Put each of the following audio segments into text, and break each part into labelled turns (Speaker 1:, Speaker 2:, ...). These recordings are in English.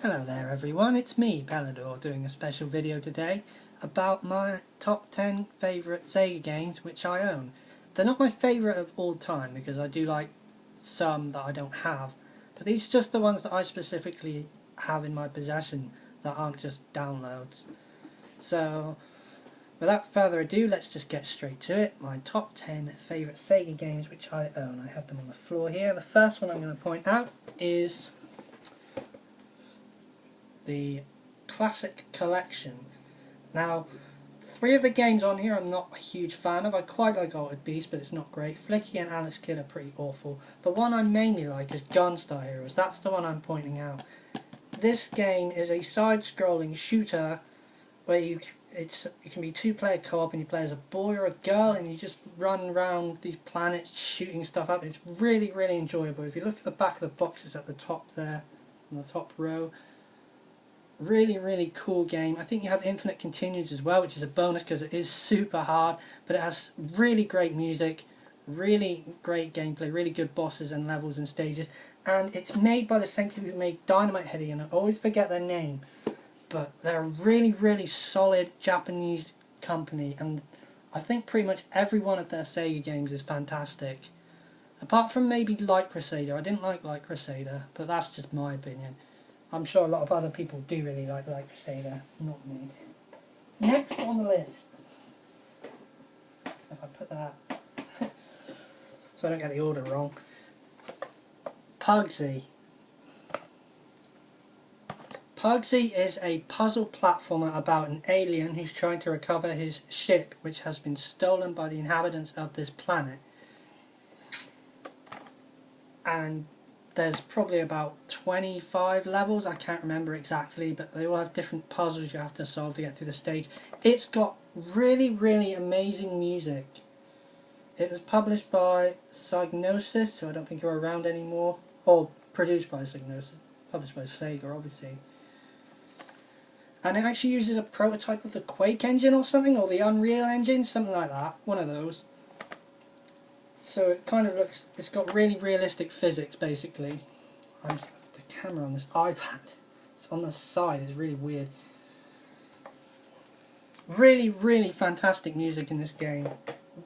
Speaker 1: Hello there everyone, it's me, Pelador, doing a special video today about my top 10 favourite Sega games which I own. They're not my favourite of all time because I do like some that I don't have, but these are just the ones that I specifically have in my possession that aren't just downloads. So, without further ado, let's just get straight to it. My top 10 favourite Sega games which I own. I have them on the floor here. The first one I'm going to point out is the Classic Collection. Now, 3 of the games on here I'm not a huge fan of. I quite like Altered Beast, but it's not great. Flicky and Alex Kidd are pretty awful. The one I mainly like is Gunstar Heroes. That's the one I'm pointing out. This game is a side-scrolling shooter where you can be 2-player co-op and you play as a boy or a girl and you just run around these planets shooting stuff up. It's really, really enjoyable. If you look at the back of the boxes at the top there, on the top row, really, really cool game. I think you have infinite continues as well, which is a bonus because it is super hard, but it has really great music, really great gameplay, really good bosses and levels and stages, and it's made by the same people who made Dynamite Headdy, and I always forget their name, but they're a really, really solid Japanese company, and I think pretty much every one of their Sega games is fantastic. Apart from maybe Light Crusader. I didn't like Light Crusader, but that's just my opinion. I'm sure a lot of other people do really like Light Crusader, not me. Next on the list, if I put that so I don't get the order wrong, Pugsy. Pugsy is a puzzle platformer about an alien who's trying to recover his ship, which has been stolen by the inhabitants of this planet. And there's probably about 25 levels, I can't remember exactly, but they all have different puzzles you have to solve to get through the stage. It's got really, really amazing music. It was published by Psygnosis, who I don't think are around anymore, or produced by Psygnosis, published by Sega obviously. And it actually uses a prototype of the Quake engine or something, or the Unreal engine, something like that, one of those. So it kind of looks, it's got really realistic physics basically. The camera on this iPad, it's on the side, it's really weird. Really, really fantastic music in this game.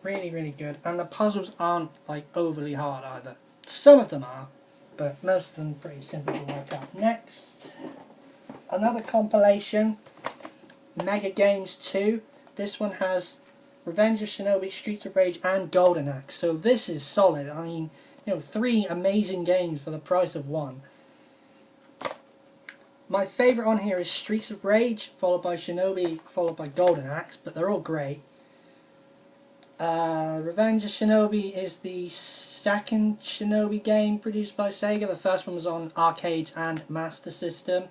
Speaker 1: Really, really good. And the puzzles aren't like overly hard either. Some of them are, but most of them are pretty simple to work out. Next, another compilation, Mega Games 2. This one has Revenge of Shinobi, Streets of Rage and Golden Axe. So this is solid. I mean, 3 amazing games for the price of 1. My favourite on here is Streets of Rage, followed by Shinobi, followed by Golden Axe, but they're all great. Revenge of Shinobi is the second Shinobi game produced by Sega. The first one was on arcades and Master System.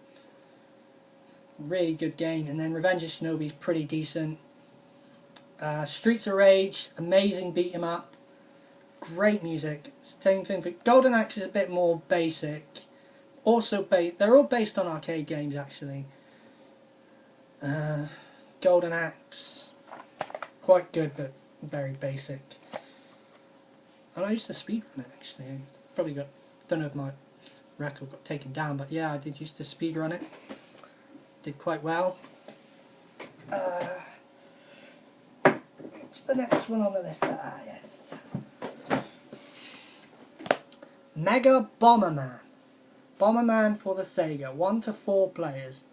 Speaker 1: Really good game. And then Revenge of Shinobi is pretty decent. Streets of Rage, amazing beat 'em up, great music. Same thing for Golden Axe, is a bit more basic. Also, they're all based on arcade games actually. Golden Axe, quite good but very basic. And I used to speedrun it actually. Don't know if my record got taken down, but yeah, I did used to speedrun it. Did quite well. What's the next one on the list? Yes. Mega Bomberman. Bomberman for the Sega. 1 to 4 players.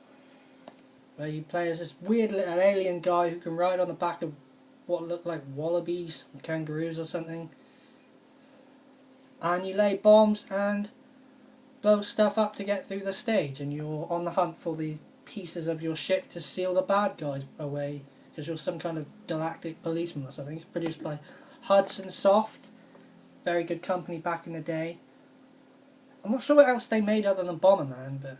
Speaker 1: Where you play as this weird little alien guy who can ride on the back of what look like wallabies or kangaroos or something. And you lay bombs and blow stuff up to get through the stage. And you're on the hunt for these pieces of your ship to seal the bad guys away, because you're some kind of galactic policeman or something. It's produced by Hudson Soft, very good company back in the day. I'm not sure what else they made other than Bomberman, but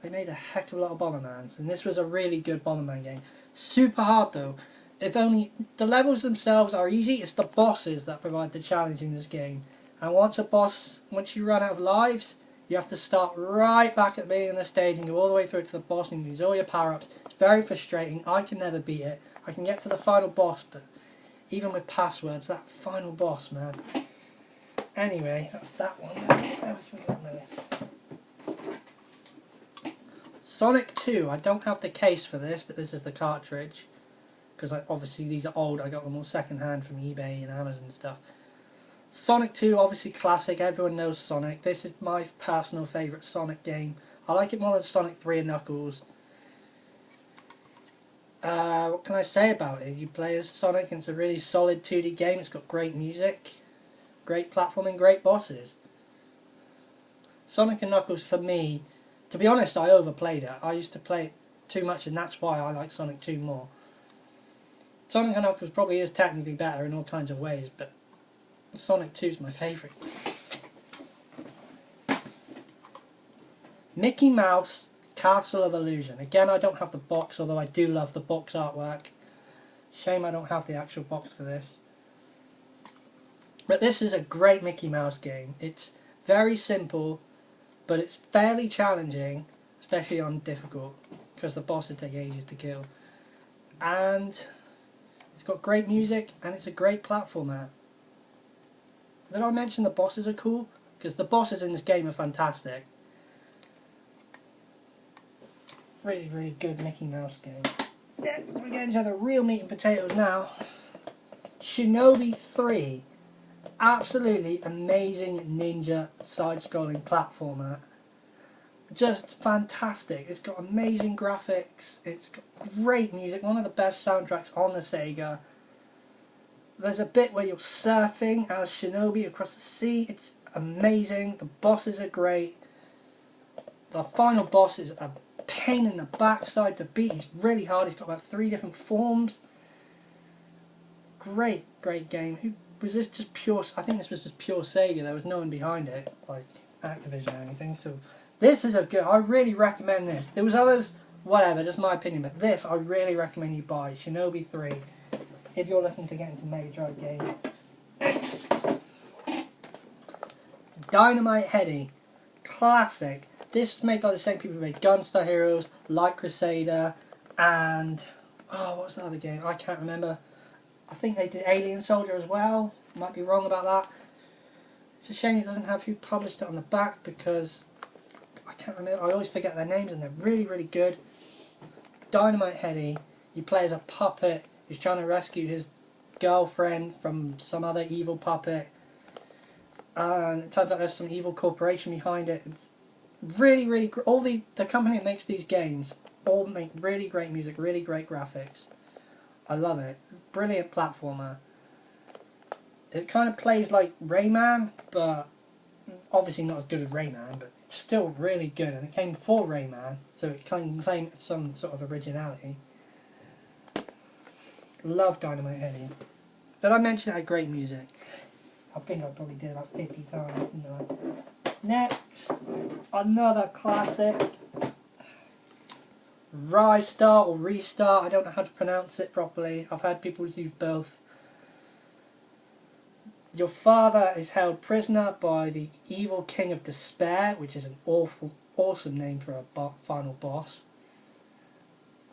Speaker 1: they made a heck of a lot of Bombermans, and this was a really good Bomberman game. Super hard though. If only the levels themselves are easy, it's the bosses that provide the challenge in this game. And once you run out of lives, you have to start right back at the beginning of the stage and go all the way through to the boss and use all your power-ups. It's very frustrating. I can never beat it. I can get to the final boss, but even with passwords, that final boss, man. Anyway, that's that one. That was really on the list. Sonic 2, I don't have the case for this, but this is the cartridge. Because obviously these are old, I got them all second hand from eBay and Amazon and stuff. Sonic 2, obviously classic, everyone knows Sonic. This is my personal favourite Sonic game. I like it more than Sonic 3 and Knuckles. What can I say about it? You play as Sonic and it's a really solid 2D game. It's got great music, great platforming, great bosses. Sonic and Knuckles, for me, to be honest, I overplayed it. I used to play it too much, and that's why I like Sonic 2 more. Sonic and Knuckles probably is technically better in all kinds of ways, but Sonic 2 is my favourite. Mickey Mouse Castle of Illusion. Again, I don't have the box, although I do love the box artwork. Shame I don't have the actual box for this. But this is a great Mickey Mouse game. It's very simple, but it's fairly challenging, especially on difficult, because the bosses take ages to kill. And it's got great music, and it's a great platformer. Did I mention the bosses are cool? Because the bosses in this game are fantastic. Really, really good Mickey Mouse game. Yeah, we're getting to the real meat and potatoes now. Shinobi 3. Absolutely amazing ninja side-scrolling platformer. Just fantastic. It's got amazing graphics. It's got great music. One of the best soundtracks on the Sega. There's a bit where you're surfing as Shinobi across the sea. It's amazing. The bosses are great. The final boss is a pain in the backside to beat. He's really hard. He's got about 3 different forms. Great, great game. Was this just pure? I think this was just pure Sega. There was no one behind it, like Activision or anything. So this is a good. I really recommend this. There was others, whatever, just my opinion. But this, I really recommend you buy Shinobi 3 if you're looking to get into Mega Drive games. Dynamite Headdy, classic. This was made by the same people who made Gunstar Heroes, Light Crusader, and what was the other game? I can't remember. I think they did Alien Soldier as well. Might be wrong about that. It's a shame it doesn't have who published it on the back because I can't remember. I always forget their names and they're really, really good. Dynamite Headdy. You play as a puppet who's trying to rescue his girlfriend from some other evil puppet. And it turns out there's some evil corporation behind it. It's really, really all the company that makes these games all make really great music, really great graphics. I love it. Brilliant platformer. It kind of plays like Rayman, but obviously not as good as Rayman, but it's still really good. And it came before Rayman, so it can claim some sort of originality. Love Dynamite Headdy. Did I mention it had great music? I think I probably did about 50 times, didn't I? Next, another classic. Restart or Restart, I don't know how to pronounce it properly. I've had people use both. Your father is held prisoner by the evil King of Despair, which is an awesome name for a final boss.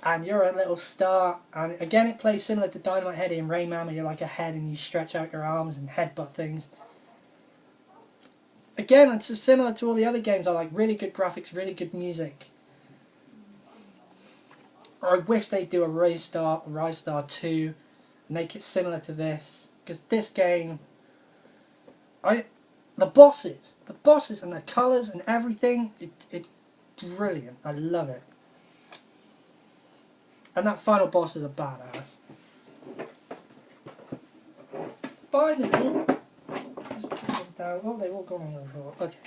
Speaker 1: And you're a little star, and again it plays similar to Dynamite Headdy and Rayman, where you're like a head and you stretch out your arms and headbutt things. Again, it's similar to all the other games I like. Really good graphics, really good music. I wish they'd do a Restart 2, make it similar to this, because this game, the bosses and the colours and everything, it's brilliant. I love it. And that final boss is a badass. Finally, oh, they've all gone on the floor. Okay.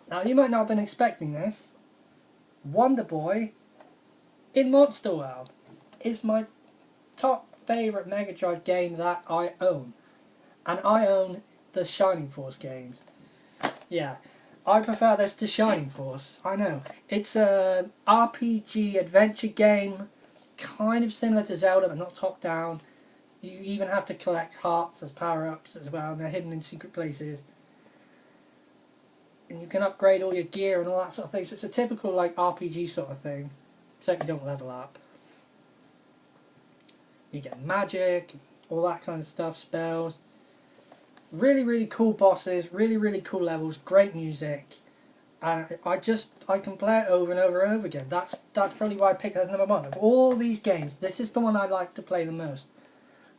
Speaker 1: Now you might not have been expecting this. Wonder Boy in Monster World is my top favourite Mega Drive game that I own. And I own the Shining Force games. Yeah, I prefer this to Shining Force. I know. It's an RPG adventure game, kind of similar to Zelda but not top down. You even have to collect hearts as power-ups as well, and they're hidden in secret places. And you can upgrade all your gear and all that sort of thing. So it's a typical like RPG sort of thing, except you don't level up. You get magic, all that kind of stuff, spells. Really, really cool bosses, really, really cool levels, great music. and I can play it over and over and over again. That's probably why I picked it as number one. Of all these games, this is the one I like to play the most.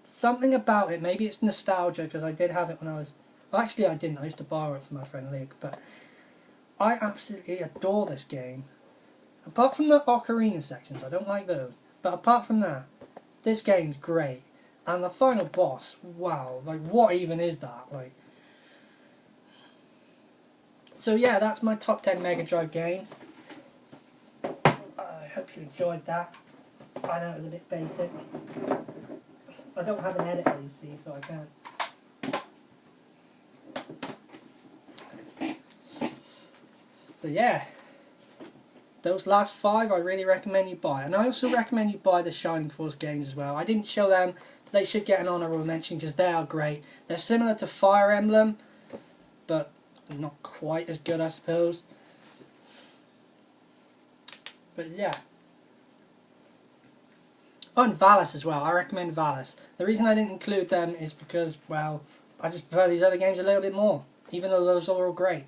Speaker 1: Something about it, maybe it's nostalgia, because I did have it when I was... Well, actually I didn't, I used to borrow it from my friend Luke, but I absolutely adore this game. Apart from the ocarina sections, I don't like those, but apart from that, this game's great. And the final boss, wow, like what even is that? Like, so yeah, that's my top 10 Mega Drive games. I hope you enjoyed that. I know it was a bit basic. I don't have an editor, you see, so I can't. So yeah, those last 5 I really recommend you buy. And I also recommend you buy the Shining Force games as well. I didn't show them, but they should get an honourable mention because they are great. They're similar to Fire Emblem, but not quite as good, I suppose. But yeah. Oh, and Valis as well. I recommend Valis. The reason I didn't include them is because, well, I just prefer these other games a little bit more, even though those are all great.